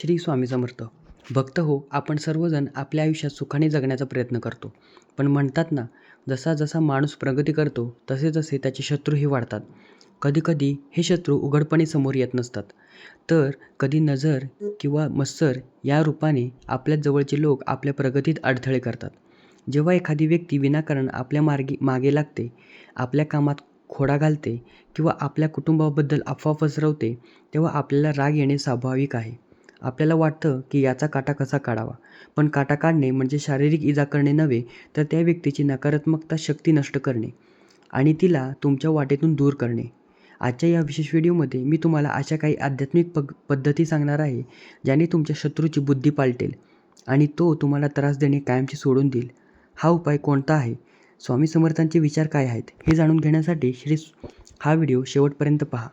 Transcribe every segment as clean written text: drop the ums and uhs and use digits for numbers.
श्री स्वामी समर्थ. भक्त हो, आपण सर्वजण आपल्या आयुष्यात सुखाने जगण्याचा प्रयत्न करतो. पण म्हणतात ना, जसा जसा माणूस प्रगती करतो तसे तसे त्याचे शत्रूही वाढतात. कधीकधी हे शत्रू उघडपणे समोर येत नसतात, तर कधी नजर किंवा मत्सर या रूपाने आपल्या जवळचे लोक आपल्या प्रगतीत अडथळे करतात. जेव्हा एखादी व्यक्ती विनाकारण आपल्या मागे लागते, आपल्या कामात खोडा घालते किंवा आपल्या कुटुंबाबद्दल अफवा पसरवते, तेव्हा आपल्याला राग येणे स्वाभाविक आहे. आपल्याला वाटतं की याचा काटा कसा काढावा, पण काटा काढणे म्हणजे शारीरिक इजा करणे नव्हे, तर त्या व्यक्तीची नकारात्मकता शक्ती नष्ट करणे आणि तिला तुमच्या वाटेतून दूर करणे. आजच्या या विशेष व्हिडिओमध्ये मी तुम्हाला अशा काही आध्यात्मिक पद्धती सांगणार आहे, ज्याने तुमच्या शत्रूची बुद्धी पालटेल आणि तो तुम्हाला त्रास देणे कायमचे सोडून देईल. हा उपाय कोणता आहे? स्वामी समर्थांचे विचार काय आहेत? हे जाणून घेण्यासाठी हा व्हिडिओ शेवटपर्यंत पहा.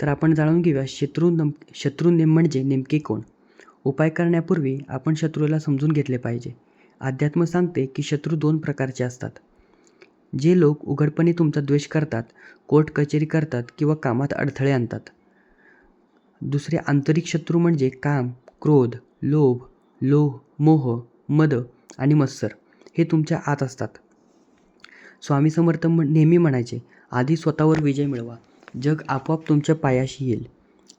तर आपण जाणून घेऊया शत्रू म्हणजे नेमके कोण. उपाय करण्यापूर्वी आपण शत्रूला समजून घेतले पाहिजे. अध्यात्म सांगते की शत्रू 2 प्रकारचे असतात. जे लोक उघडपणे तुमचा द्वेष करतात, कोर्ट कचेरी करतात किंवा कामात अडथळे आणतात. दुसरे आंतरिक शत्रू म्हणजे काम, क्रोध, लोभ, मोह, मद आणि मत्सर हे तुमच्या आत असतात. स्वामी समर्थ नेहमी म्हणायचे, आधी स्वतःवर विजय मिळवा, जग आपोआप तुमच्या पायाशी येईल.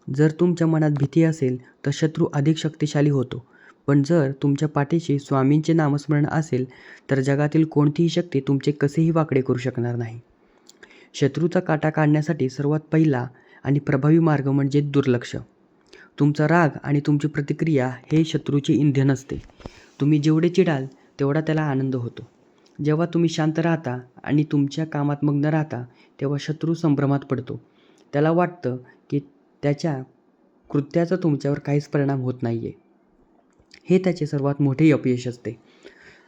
जर तुमच्या मनात भीती असेल तर शत्रू अधिक शक्तिशाली होतो, पण जर तुमच्या पाठीशी स्वामींचे नामस्मरण असेल तर जगातील कोणतीही शक्ती तुमचे कसेही वाकडे करू शकणार नाही. शत्रूचा काटा काढण्यासाठी सर्वात पहिला आणि प्रभावी मार्ग म्हणजे दुर्लक्ष. तुमचा राग आणि तुमची प्रतिक्रिया हे शत्रूचे इंधन असते. तुम्ही जेवढे चिडाल तेवढा त्याला आनंद होतो. जेव्हा तुम्ही शांत राहता आणि तुमच्या कामात मग्न राहता, तेव्हा शत्रू संभ्रमात पडतो. त्याला वाटतं की त्याच्या कृत्याचा तुमच्यावर काहीच परिणाम होत नाही आहे. हे त्याचे सर्वात मोठे अपयश असते.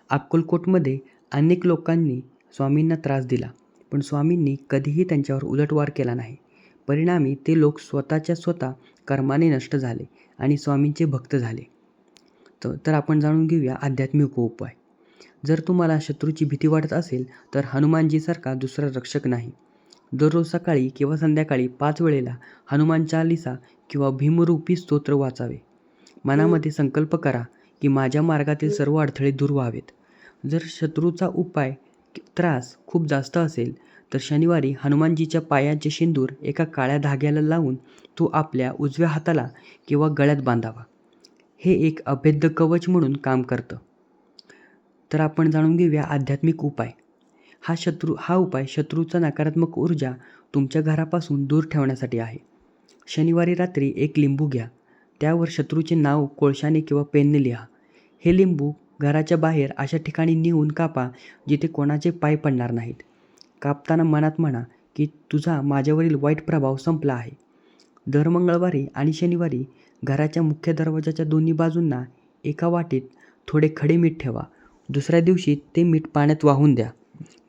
अक्कलकोटमध्ये अनेक लोकांनी स्वामींना त्रास दिला, पण स्वामींनी कधीही त्यांच्यावर उलटवार केला नाही. परिणामी ते लोक स्वतः कर्माने नष्ट झाले आणि स्वामींचे भक्त झाले. तर आपण जाणून घेऊया आध्यात्मिक उपाय. जर तुम्हाला शत्रूची भीती वाटत असेल तर हनुमानजीसारखा दुसरा रक्षक नाही. दररोज सकाळी किंवा संध्याकाळी 5 वेळेला हनुमान चालीसा किंवा भीमरूपी स्तोत्र वाचावे. मनामध्ये संकल्प करा की माझ्या मार्गातील सर्व अडथळे दूर व्हावेत. जर शत्रूचा त्रास खूप जास्त असेल तर शनिवारी हनुमानजीच्या पायाचे शेंदूर एका काळ्या धाग्याला लावून तो आपल्या उजव्या हाताला किंवा गळ्यात बांधावा. हे एक अभेद्य कवच म्हणून काम करतं. तर आपण जाणून घेऊया आध्यात्मिक उपाय. हा उपाय शत्रूचा नकारात्मक ऊर्जा तुमच्या घरापासून दूर ठेवण्यासाठी आहे. शनिवारी रात्री एक लिंबू घ्या, त्यावर शत्रूचे नाव कोळशाने किंवा पेनने लिहा. हे लिंबू घराच्या बाहेर अशा ठिकाणी नेऊन कापा जिथे कोणाचे पाय पडणार नाहीत. कापताना मनात म्हणा की तुझा माझ्यावरील वाईट प्रभाव संपला आहे. दर मंगळवारी आणि शनिवारी घराच्या मुख्य दरवाजाच्या दोन्ही बाजूंना एका वाटीत थोडे खडे मीठ ठेवा. दुसऱ्या दिवशी ते मीठ पाण्यात वाहून द्या.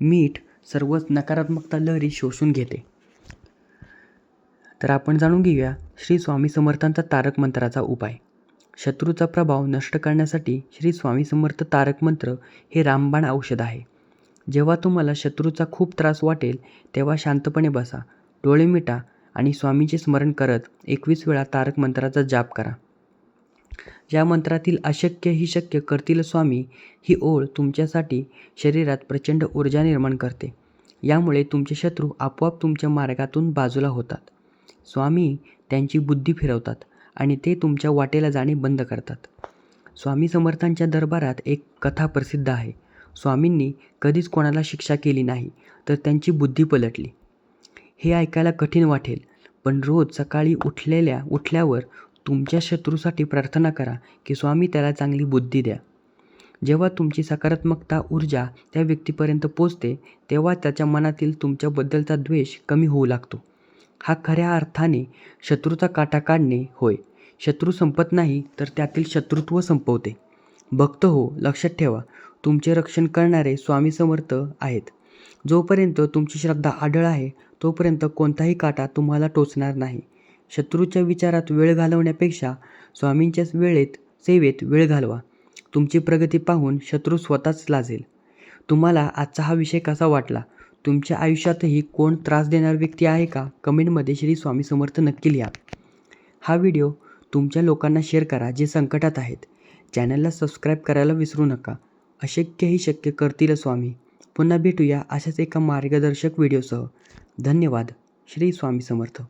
मीठ सर्व नकारात्मकता लहरी शोषून घेते. तर आपण जाणून घेऊया श्री स्वामी समर्थांचा तारक मंत्राचा उपाय. शत्रूचा प्रभाव नष्ट करण्यासाठी श्री स्वामी समर्थ तारक मंत्र हे रामबाण औषध आहे. जेव्हा तुम्हाला शत्रूचा खूप त्रास वाटेल तेव्हा शांतपणे बसा, डोळे मिटा आणि स्वामींचे स्मरण करत 21 वेळा तारक मंत्राचा जाप करा. या मंत्रातील अशक्य ही शक्य करतील स्वामी ही ओळ तुमच्यासाठी शरीरात प्रचंड ऊर्जा निर्माण करते. यामुळे तुमचे शत्रू आपोआप तुमच्या मार्गातून बाजूला होतात. स्वामी त्यांची बुद्धी फिरवतात आणि ते तुमच्या वाटेला जाणे बंद करतात. स्वामी समर्थांच्या दरबारात एक कथा प्रसिद्ध आहे. स्वामींनी कधीच कोणाला शिक्षा केली नाही तर त्यांची बुद्धी पलटली. हे ऐकायला कठीण वाटेल, पण रोज सकाळी उठल्यावर तुमच्या शत्रूसाठी प्रार्थना करा की स्वामी त्याला चांगली बुद्धी द्या. जेव्हा तुमची सकारात्मकता ऊर्जा त्या व्यक्तीपर्यंत पोचते तेव्हा त्याच्या मनातील तुमच्याबद्दलचा द्वेष कमी होऊ लागतो. हा खऱ्या अर्थाने शत्रूचा काटा काढणे होय. शत्रू संपत नाही तर त्यातील शत्रुत्व संपवते. भक्त हो, लक्षात ठेवा, तुमचे रक्षण करणारे स्वामी समर्थ आहेत. जोपर्यंत तुमची श्रद्धा अढळ आहे तोपर्यंत कोणताही काटा तुम्हाला टोचणार नाही. शत्रूच्या विचारात वेळ घालवण्यापेक्षा स्वामींच्या सेवेत वेळ घालवा. तुमची प्रगती पाहून शत्रू स्वतःच लाजेल. तुम्हाला आजचा हा विषय कसा वाटला? तुमच्या आयुष्यातही कोण त्रास देणारी व्यक्ती आहे का? कमेंटमध्ये श्री स्वामी समर्थ नक्की लिहा. हा व्हिडिओ तुमच्या लोकांना शेअर करा जे संकटात आहेत. चॅनलला सबस्क्राईब करायला विसरू नका. अशक्यही शक्य करतील स्वामी. पुन्हा भेटूया अशाच एका मार्गदर्शक व्हिडिओसह. धन्यवाद. श्री स्वामी समर्थ.